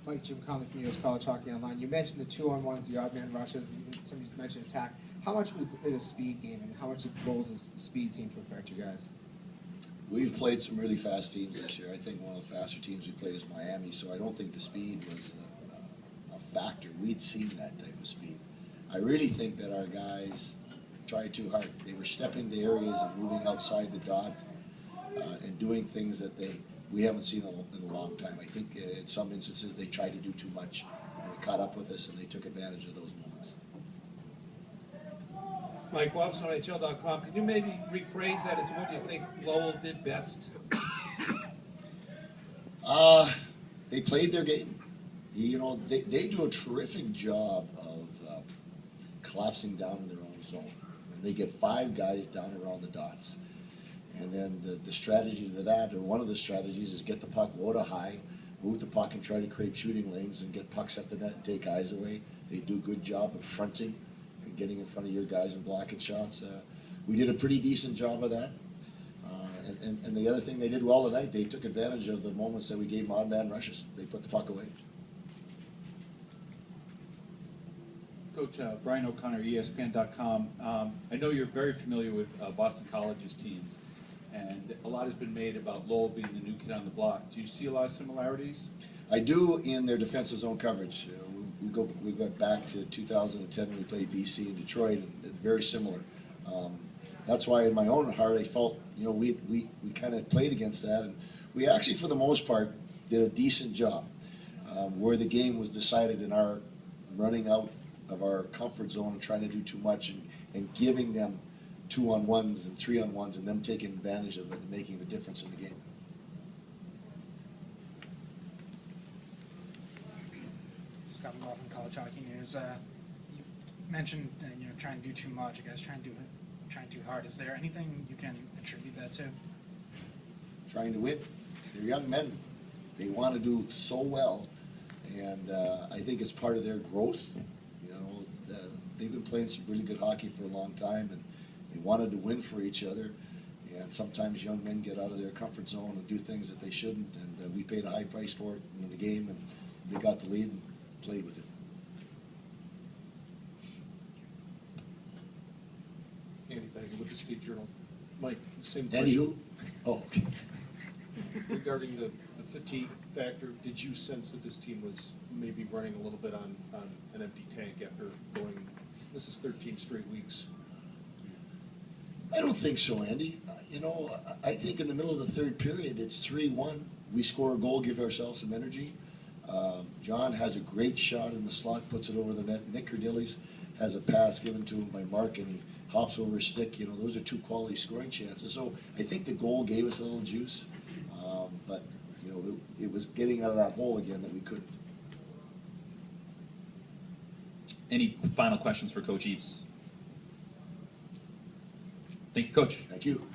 Mike Jim Conley from U.S. College Hockey Online. You mentioned the 2-on-1s, the odd man rushes, and even somebody mentioned attack. How much was it a speed game, and how much roles does speed seem to affect you guys? We've played some really fast teams this year. I think one of the faster teams we played is Miami, so I don't think the speed was a factor. We'd seen that type of speed. I really think that our guys tried too hard. They were stepping to areas and moving outside the dots and doing things that we haven't seen in a long time. I think in some instances they tried to do too much, and it caught up with us, and they took advantage of those moments. Mike Wobson, NHL.com. Can you maybe rephrase that into what you think Lowell did best? They played their game. You know, they do a terrific job of collapsing down in their own zone. And they get 5 guys down around the dots. And then the strategy to that, or one of the strategies, is get the puck low to high, move the puck and try to create shooting lanes and get pucks at the net and take eyes away. They do a good job of fronting and getting in front of your guys and blocking shots. We did a pretty decent job of that. And the other thing they did well tonight, they took advantage of the moments that we gave them odd man rushes. They put the puck away. Coach Brian O'Connor, ESPN.com. I know you're very familiar with Boston College's teams, and a lot has been made about Lowell being the new kid on the block. Do you see a lot of similarities? I do in their defensive zone coverage. We got back to 2010 when we played BC in Detroit, and it's very similar. That's why in my own heart I felt, you know, we kind of played against that, and we actually for the most part did a decent job. Where the game was decided in our running out of our comfort zone and trying to do too much and giving them 2-on-1s and 3-on-1s and them taking advantage of it and making the difference in the game. Scott Lowell from College Hockey News. You mentioned trying to do too much. You guys trying too hard. Is there anything you can attribute that to? Trying to win. They're young men. They want to do so well, and I think it's part of their growth. You know, they've been playing some really good hockey for a long time, and they wanted to win for each other. And sometimes young men get out of their comfort zone and do things that they shouldn't, and we paid a high price for it in the game, and they got the lead and played with it. Andy Bagger with the State Journal. Mike, same Andy question. who? Oh, okay. Regarding the fatigue factor, did you sense that this team was maybe running a little bit on an empty tank after going, this is 13 straight weeks? I don't think so, Andy. You know, I think in the middle of the third period, it's 3-1. We score a goal, give ourselves some energy. John has a great shot in the slot, puts it over the net. Nick Cardillis has a pass given to him by Mark, and he hops over a stick. You know, those are 2 quality scoring chances. So I think the goal gave us a little juice, but you know, it was getting out of that hole again that we couldn't. Any final questions for Coach Eaves? Thank you, Coach. Thank you.